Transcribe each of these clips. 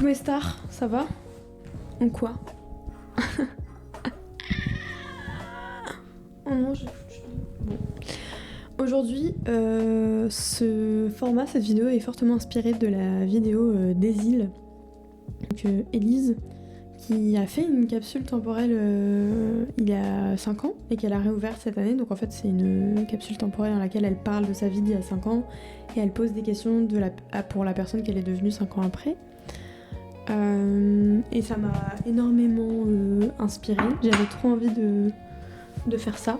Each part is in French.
Coucou mes stars, ça va? Ou quoi? Oh non, j'ai foutu. Bon. Aujourd'hui, cette vidéo est fortement inspirée de la vidéo d'Esil, donc Élise, qui a fait une capsule temporelle il y a 5 ans et qu'elle a réouverte cette année. Donc en fait, c'est une capsule temporelle dans laquelle elle parle de sa vie d'il y a 5 ans et elle pose des questions pour la personne qu'elle est devenue 5 ans après. Et ça m'a énormément inspirée. J'avais trop envie de faire ça.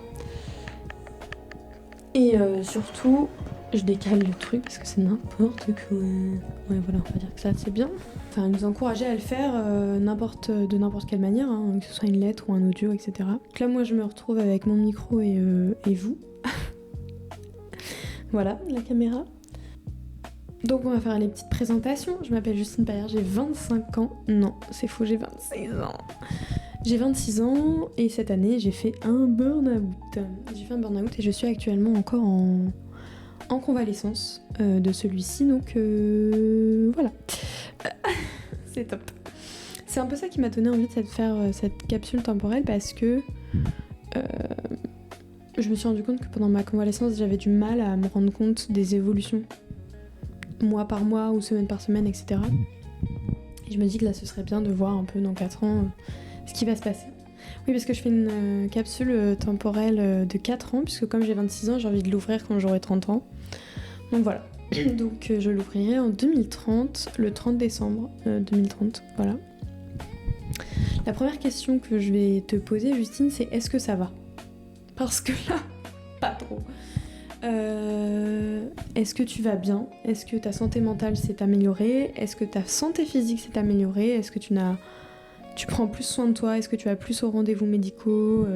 Et surtout, je décale le truc parce que c'est n'importe quoi. Ouais, voilà, on va dire que ça c'est bien. Enfin, nous encourager à le faire de n'importe quelle manière, hein, que ce soit une lettre ou un audio, etc. Donc là, moi, je me retrouve avec mon micro et vous. Voilà, la caméra. Donc on va faire les petites présentations. Je m'appelle Justine Paillard, j'ai 25 ans. Non, c'est faux, j'ai 26 ans. J'ai 26 ans et cette année j'ai fait un burn-out. Et je suis actuellement encore en convalescence de celui-ci. Donc voilà. C'est top. C'est un peu ça qui m'a donné envie de faire cette capsule temporelle parce que je me suis rendu compte que pendant ma convalescence j'avais du mal à me rendre compte des évolutions. Mois par mois ou semaine par semaine, etc. Et je me dis que là ce serait bien de voir un peu dans 4 ans ce qui va se passer. Oui, parce que je fais une capsule temporelle de 4 ans, puisque comme j'ai 26 ans, j'ai envie de l'ouvrir quand j'aurai 30 ans. Donc voilà. Donc je l'ouvrirai en 2030, le 30 décembre 2030. Voilà. La première question que je vais te poser, Justine, c'est est-ce que ça va? Parce que là, pas trop. Est-ce que tu vas bien? Est-ce que ta santé mentale s'est améliorée? Est-ce que ta santé physique s'est améliorée? Est-ce que tu prends plus soin de toi? Est-ce que tu vas plus aux rendez-vous médicaux?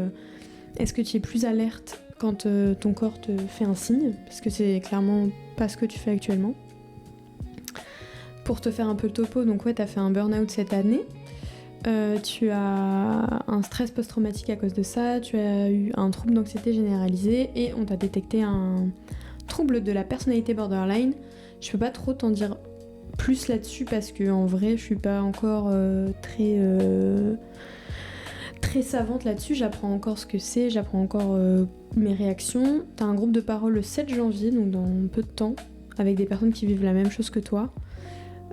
Est-ce que tu es plus alerte quand ton corps te fait un signe? Parce que c'est clairement pas ce que tu fais actuellement. Pour te faire un peu le topo, donc ouais, t'as fait un burn-out cette année. Tu as un stress post-traumatique à cause de ça, tu as eu un trouble d'anxiété généralisée et on t'a détecté un trouble de la personnalité borderline. Je peux pas trop t'en dire plus là-dessus parce que en vrai je suis pas encore très savante là-dessus, j'apprends encore ce que c'est, j'apprends encore mes réactions. T'as un groupe de parole le 7 janvier, donc dans peu de temps, avec des personnes qui vivent la même chose que toi.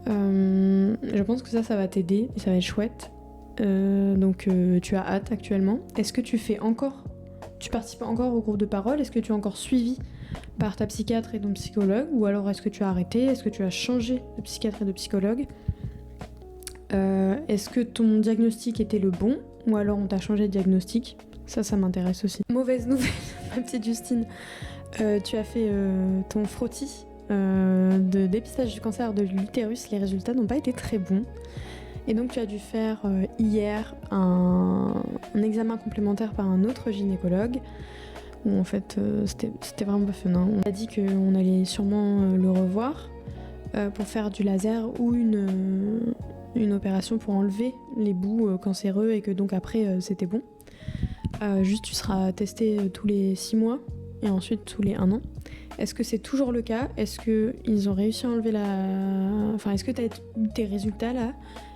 Je pense que ça va t'aider et ça va être chouette. Donc tu as hâte actuellement. Est-ce que tu participes encore au groupe de parole? Est-ce que tu es encore suivi par ta psychiatre et ton psychologue? Ou alors est-ce que tu as arrêté? Est-ce que tu as changé de psychiatre et de psychologue? Est-ce que ton diagnostic était le bon? Ou alors on t'a changé de diagnostic? Ça m'intéresse aussi. Mauvaise nouvelle, ma petite Justine. Tu as fait ton frottis de dépistage du cancer de l'utérus. Les résultats n'ont pas été très bons. Et donc tu as dû faire hier un examen complémentaire par un autre gynécologue où en fait c'était vraiment pas fun. On a dit qu'on allait sûrement le revoir pour faire du laser ou une opération pour enlever les bouts cancéreux et que donc après c'était bon. Juste tu seras testé tous les 6 mois et ensuite tous les 1 an. Est-ce que c'est toujours le cas? Est-ce qu'ils ont réussi à enlever Enfin, est-ce que tu as eu tes résultats là?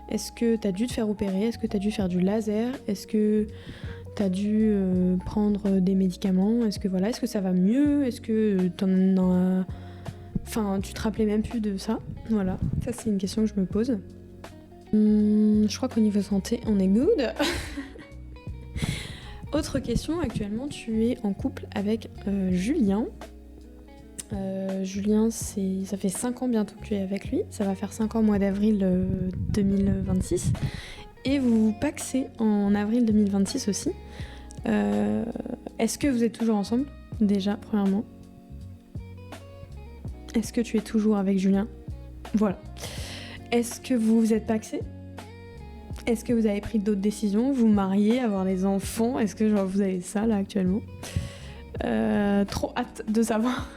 Est-ce que tu as dû te faire opérer? Est-ce que tu as dû faire du laser? Est-ce que tu as dû prendre des médicaments? Est-ce que ça va mieux? Est-ce que tu te rappelais même plus de ça? Voilà, ça c'est une question que je me pose. Je crois qu'au niveau santé, on est good. Autre question, actuellement tu es en couple avec Julien. Julien, ça fait 5 ans bientôt que tu es avec lui. Ça va faire 5 ans au mois d'avril 2026. Et vous vous pacsez en avril 2026 aussi. Est-ce que vous êtes toujours ensemble? Déjà, premièrement. Est-ce que tu es toujours avec Julien? Voilà. Est-ce que vous vous êtes pacsés? Est-ce que vous avez pris d'autres décisions? Vous mariez, avoir des enfants? Est-ce que vous avez ça là actuellement? Trop hâte de savoir.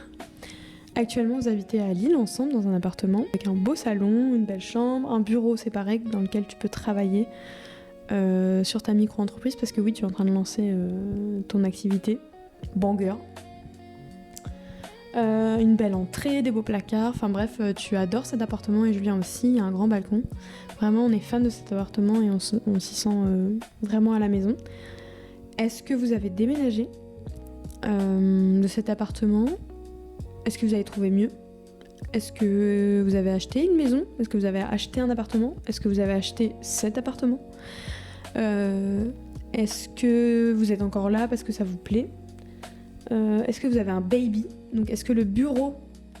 Actuellement, vous habitez à Lille ensemble dans un appartement avec un beau salon, une belle chambre, un bureau séparé dans lequel tu peux travailler sur ta micro-entreprise parce que oui, tu es en train de lancer ton activité banger. une belle entrée, des beaux placards, enfin bref, tu adores cet appartement et Julien aussi, il y a un grand balcon. Vraiment, on est fan de cet appartement et on s'y sent vraiment à la maison. Est-ce que vous avez déménagé de cet appartement ? Est-ce que vous avez trouvé mieux ? Est-ce que vous avez acheté une maison ? Est-ce que vous avez acheté un appartement ? Est-ce que vous avez acheté cet appartement ? Est-ce que vous êtes encore là parce que ça vous plaît ? Est-ce que vous avez un baby ? Donc est-ce que le bureau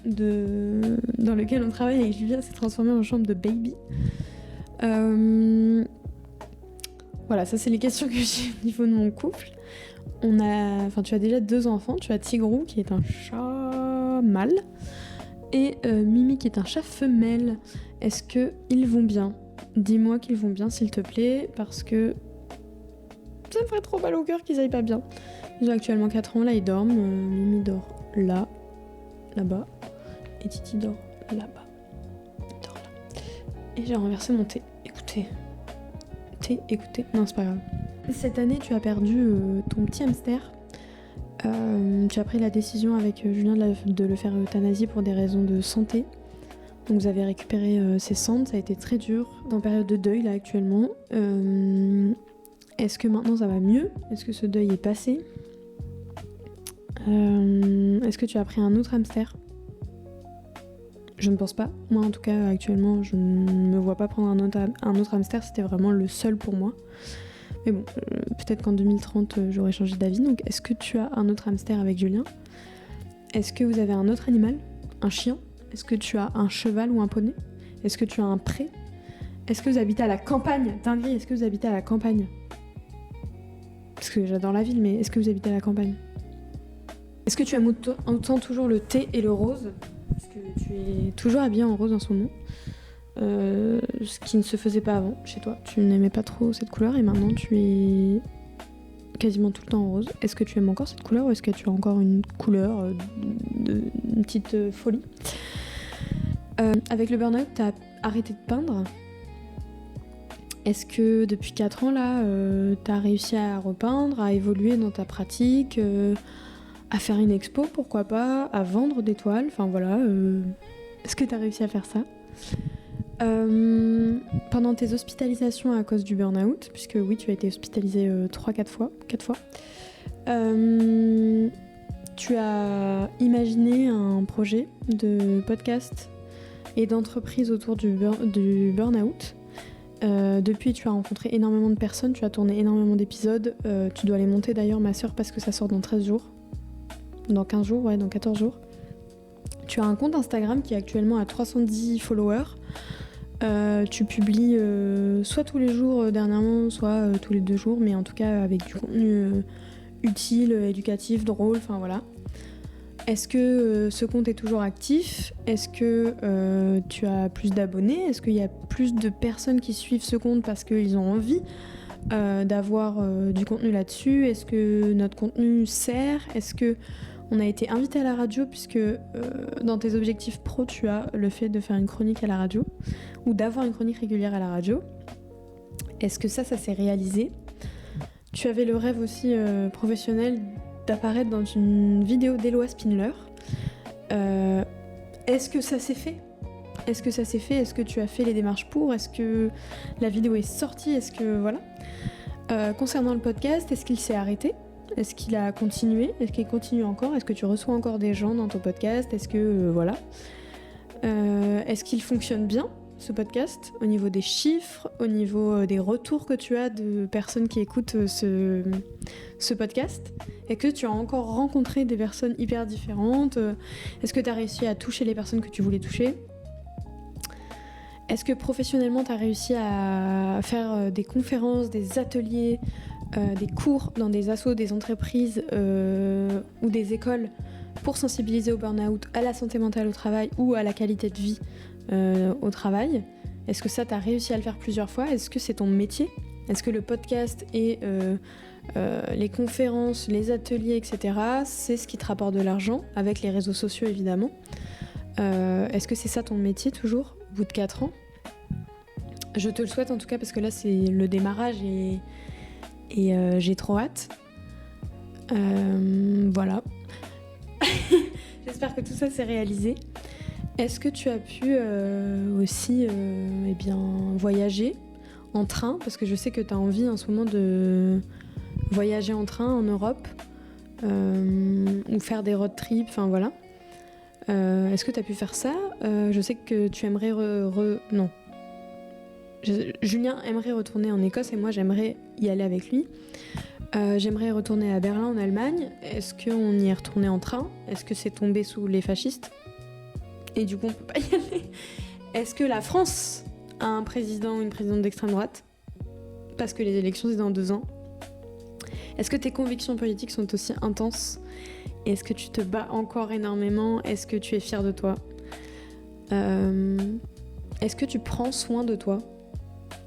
dans lequel on travaille avec Julia s'est transformé en chambre de baby ? Voilà, ça c'est les questions que j'ai au niveau de mon couple. Tu as déjà 2 enfants, tu as Tigrou qui est un chat mâle et Mimi qui est un chat femelle. Est-ce qu'ils vont bien ? Dis-moi qu'ils vont bien s'il te plaît, parce que ça me ferait trop mal au cœur qu'ils aillent pas bien. Ils ont actuellement 4 ans, là ils dorment. Mimi dort là-bas, et Titi dort là-bas. Il dort là. Et j'ai renversé mon thé. Écoutez. Non, c'est pas grave. Cette année, tu as perdu ton petit hamster. Tu as pris la décision avec Julien de le faire euthanasie pour des raisons de santé. Donc vous avez récupéré ses cendres, ça a été très dur. En période de deuil là actuellement. Est-ce que maintenant ça va mieux ? Est-ce que ce deuil est passé ? Est-ce que tu as pris un autre hamster ? Je ne pense pas. Moi en tout cas actuellement je ne me vois pas prendre un autre hamster, c'était vraiment le seul pour moi. Mais bon, peut-être qu'en 2030 j'aurais changé d'avis. Donc est-ce que tu as un autre hamster avec Julien ? Est-ce que vous avez un autre animal ? Un chien ? Est-ce que tu as un cheval ou un poney ? Est-ce que tu as un pré ? Est-ce que vous habitez à la campagne ? Dinguerie, est-ce que vous habitez à la campagne ? Parce que j'adore la ville, mais est-ce que vous habitez à la campagne ? Est-ce que tu aimes autant toujours le thé et le rose ? Parce que tu es toujours habillée en rose en ce moment. Ce qui ne se faisait pas avant chez toi. Tu n'aimais pas trop cette couleur et maintenant tu es quasiment tout le temps en rose. Est-ce que tu aimes encore cette couleur ou est-ce que tu as encore une couleur, une petite folie ? Avec le burn-out, tu as arrêté de peindre ? Est-ce que depuis 4 ans là, tu as réussi à repeindre, à évoluer dans ta pratique, à faire une expo, pourquoi pas, à vendre des toiles, enfin voilà. Est-ce que tu as réussi à faire ça ? Pendant tes hospitalisations à cause du burn-out, puisque oui, tu as été hospitalisée 4 fois, tu as imaginé un projet de podcast et d'entreprise autour du burn-out. Depuis, tu as rencontré énormément de personnes, tu as tourné énormément d'épisodes. Tu dois les monter d'ailleurs, ma sœur, parce que ça sort dans 13 jours. Dans 15 jours, ouais, dans 14 jours. Tu as un compte Instagram qui est actuellement à 310 followers. Tu publies soit tous les jours dernièrement, soit tous les 2 jours, mais en tout cas avec du contenu utile, éducatif, drôle, enfin voilà. Est-ce que ce compte est toujours actif ? Est-ce que tu as plus d'abonnés ? Est-ce qu'il y a plus de personnes qui suivent ce compte parce qu'ils ont envie d'avoir du contenu là-dessus ? Est-ce que notre contenu sert ? Est-ce que on a été invité à la radio, puisque dans tes objectifs pro, tu as le fait de faire une chronique à la radio ou d'avoir une chronique régulière à la radio. Est-ce que ça s'est réalisé ? Tu avais le rêve aussi professionnel d'apparaître dans une vidéo d'Eloi Spindler. Est-ce que ça s'est fait ? Est-ce que tu as fait les démarches pour ? Est-ce que la vidéo est sortie ? Est-ce que voilà. Concernant le podcast, est-ce qu'il s'est arrêté ? Est-ce qu'il a continué ? Est-ce qu'il continue encore ? Est-ce que tu reçois encore des gens dans ton podcast ? Est-ce que voilà. Est-ce qu'il fonctionne bien, ce podcast, au niveau des chiffres, au niveau des retours que tu as de personnes qui écoutent ce podcast ? Est-ce que tu as encore rencontré des personnes hyper différentes ? Est-ce que tu as réussi à toucher les personnes que tu voulais toucher ? Est-ce que professionnellement tu as réussi à faire des conférences, des ateliers, des cours dans des assos, des entreprises ou des écoles pour sensibiliser au burn-out, à la santé mentale au travail ou à la qualité de vie au travail ? Est-ce que ça, tu as réussi à le faire plusieurs fois ? Est-ce que c'est ton métier ? Est-ce que le podcast et les conférences, les ateliers, etc., c'est ce qui te rapporte de l'argent, avec les réseaux sociaux évidemment ? Est-ce que c'est ça ton métier toujours, au bout de 4 ans ? Je te le souhaite en tout cas, parce que là c'est le démarrage et j'ai trop hâte. Voilà. J'espère que tout ça s'est réalisé. Est-ce que tu as pu aussi voyager en train? Parce que je sais que tu as envie en ce moment de voyager en train en Europe ou faire des road trips, enfin voilà. Est-ce que tu as pu faire ça? Je sais que tu aimerais non. Julien aimerait retourner en Écosse et moi j'aimerais y aller avec lui. J'aimerais retourner à Berlin en Allemagne. Est-ce qu'on y est retourné en train? Est-ce que c'est tombé sous les fascistes? Et du coup on peut pas y aller. Est-ce que la France a un président ou une présidente d'extrême droite? Parce que les élections c'est dans 2 ans. Est-ce que tes convictions politiques sont aussi intenses? Est-ce que tu te bats encore énormément? Est-ce que tu es fier de toi? Est-ce que tu prends soin de toi?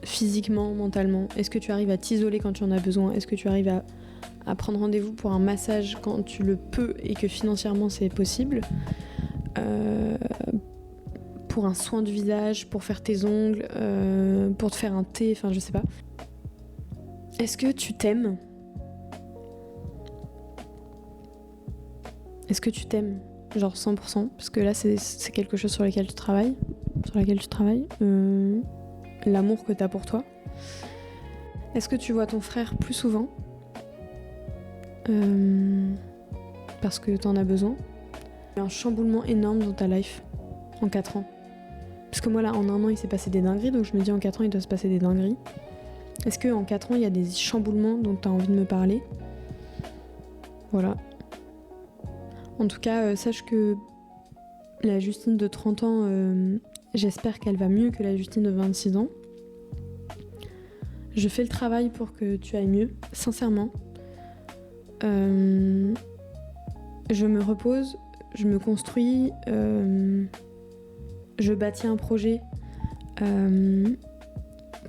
Physiquement, mentalement? Est-ce que tu arrives à t'isoler quand tu en as besoin? Est-ce que tu arrives à prendre rendez-vous pour un massage quand tu le peux et que financièrement c'est possible? Pour un soin du visage, pour faire tes ongles, pour te faire un thé, enfin je sais pas. Est-ce que tu t'aimes? Est-ce que tu t'aimes? Genre 100%? Parce que là c'est quelque chose sur lequel tu travailles. L'amour que t'as pour toi. Est-ce que tu vois ton frère plus souvent? Parce que t'en as besoin. Il y a un chamboulement énorme dans ta life en 4 ans. Parce que moi là en 1 an il s'est passé des dingueries, donc je me dis en 4 ans il doit se passer des dingueries. Est-ce qu'en 4 ans il y a des chamboulements dont t'as envie de me parler? Voilà. En tout cas, sache que la Justine de 30 ans, j'espère qu'elle va mieux que la Justine de 26 ans. Je fais le travail pour que tu ailles mieux, sincèrement. Je me repose, je me construis, je bâtis un projet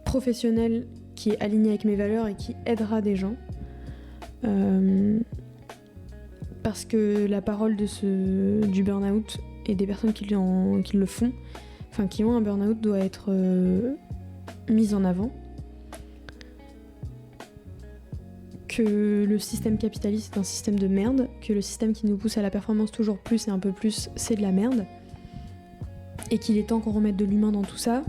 professionnel qui est aligné avec mes valeurs et qui aidera des gens. Parce que la parole du burn-out et des personnes qui le font, enfin qui ont un burn-out, doit être mise en avant. Que le système capitaliste est un système de merde, que le système qui nous pousse à la performance toujours plus et un peu plus, c'est de la merde, et qu'il est temps qu'on remette de l'humain dans tout ça,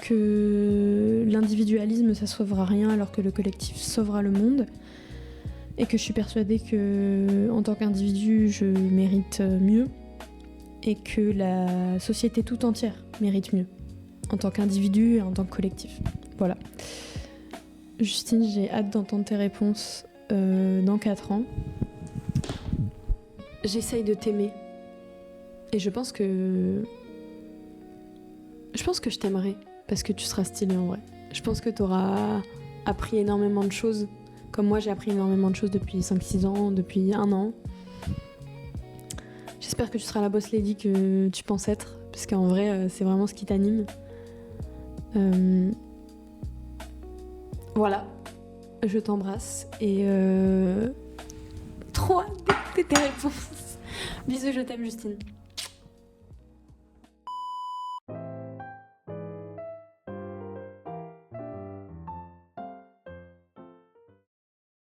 que l'individualisme ça sauvera rien alors que le collectif sauvera le monde, et que je suis persuadée que en tant qu'individu je mérite mieux et que la société tout entière mérite mieux en tant qu'individu et en tant que collectif. Voilà. Justine, j'ai hâte d'entendre tes réponses dans 4 ans. J'essaye de t'aimer et je pense que je t'aimerai parce que tu seras stylée en vrai. Je pense que t'auras appris énormément de choses. Comme moi, j'ai appris énormément de choses depuis 5-6 ans, depuis 1 an. J'espère que tu seras la boss lady que tu penses être, parce qu'en vrai, c'est vraiment ce qui t'anime. Voilà, je t'embrasse et trop hâte d'écouter tes réponses. Bisous, je t'aime Justine.